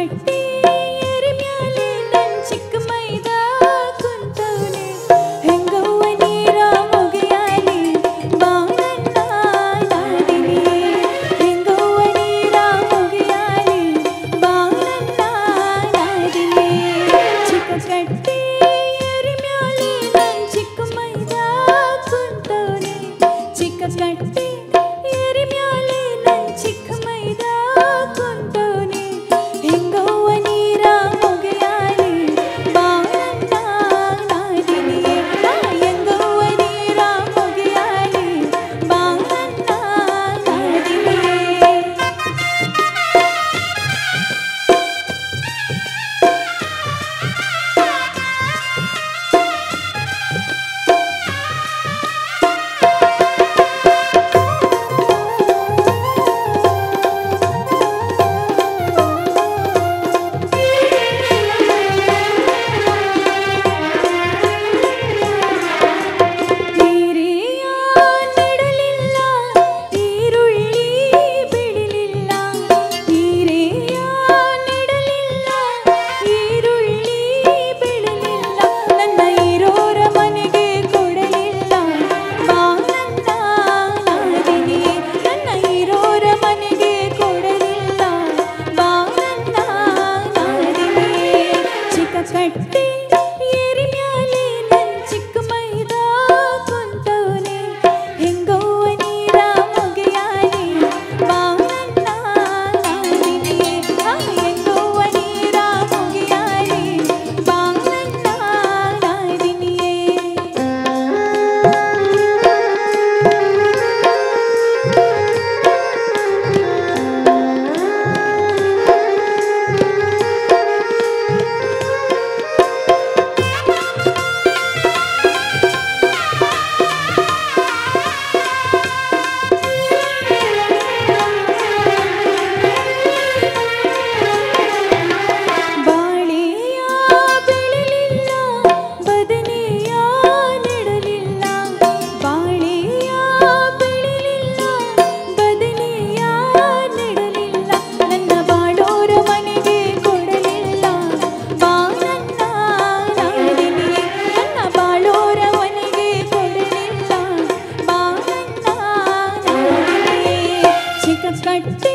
ಕಟ್ಟಿ ಎರಿಮ್ಯಾಲೆ ನನ್ ಚಿಕ್ಕ ಮೈದ ಕುಂತವನೆ ಹೆಂಗವ್ವ ನೀರ ಮುಗಿಯಾಲಿ ಬಾಣಣ್ಣ ನಾದಿನಿ ಹೆಂಗವ್ವ ನೀರ ಮುಗಿಯಾಲಿ ಬಾಣಣ್ಣ ನಾದಿನಿ ಚಿಕ್ಕ ಕಟ್ಟಿ ಎರಿಮ್ಯಾಲೆ ನನ್ ಚಿಕ್ಕ ಮೈದ ಕುಂತವನೆ ಚಿಕ್ಕ ಕಟ್ಟಿ ಎರಿಮ್ಯಾಲೆ ನನ್ ಚಿಕ್ಕ ಮೈದ ಕುಂತವನೆ ಹೆಂಗವ್ವ ನೀರ ಮುಗಿಯಾಲಿ ಬಾಣಣ್ಣ ನಾದಿನಿ ಹೆಂಗವ್ವ ನೀರ ಮುಗಿಯಾಲಿ ಬಾಣಣ್ಣ ನಾದಿನಿ ಹೀರೆಯ ನೆಡಲಿಲ್ಲ ಈರುಳ್ಳಿ ಬಿಡಲಿಲ್ಲ ಹೀರೆಯ ನೆಡಲಿಲ್ಲ ಈರುಳ್ಳಿ ಬಿಡಲಿಲ್ಲ ನನ್ನ ಇರೋರ ಮನೆಗೆ ಕೊಡಲಿಲ್ಲ ಬಾಣಣ್ಣ ನಾದಿನಿ ನನ್ನ ಇರೋರ ಮನೆಗೆ ಕೊಡಲಿಲ್ಲ ಬಾಣಣ್ಣ ನಾದಿನಿ ಚಿಕ್ಕ ಕಟ್ಟಿ ಎರಿಮ್ಯಾಲೆ ನನ್ ಚಿಕ್ಕ ಮೈದ ಕುಂತವನೆ ಹೆಂಗವ್ವ ನೀರ ಮುಗಿಯಾಲಿ ಬಾಣಣ್ಣ ನಾದಿನಿ ಹೆಂಗವ್ವ ನೀರ ಮುಗಿಯಾಲಿ ಬಾಣಣ್ಣ ನಾದಿನಿಯೇ ಬಾಳೆಯ ಬೆಳೆಲಿಲ್ಲ ಬದನೆಯ ನೆಡಲಿಲ್ಲ ಬಾಳೆಯ ಬೆಳೆಲಿಲ್ಲ ಬದನೆಯ ನೆಡಲಿಲ್ಲ ನನ್ನ ಬಾಳೋರ ಮನೆಗೆ ಕೊಡಲಿಲ್ಲ ಬಾಣಣ್ಣ ನಾದಿನಿ ನನ್ನ ಬಾಳೋರ ಮನೆಗೆ ಕೊಡಲಿಲ್ಲ ಬಾಣಣ್ಣ ನಾದಿನಿ ಚಿಕ್ಕ ಕಟ್ಟಿ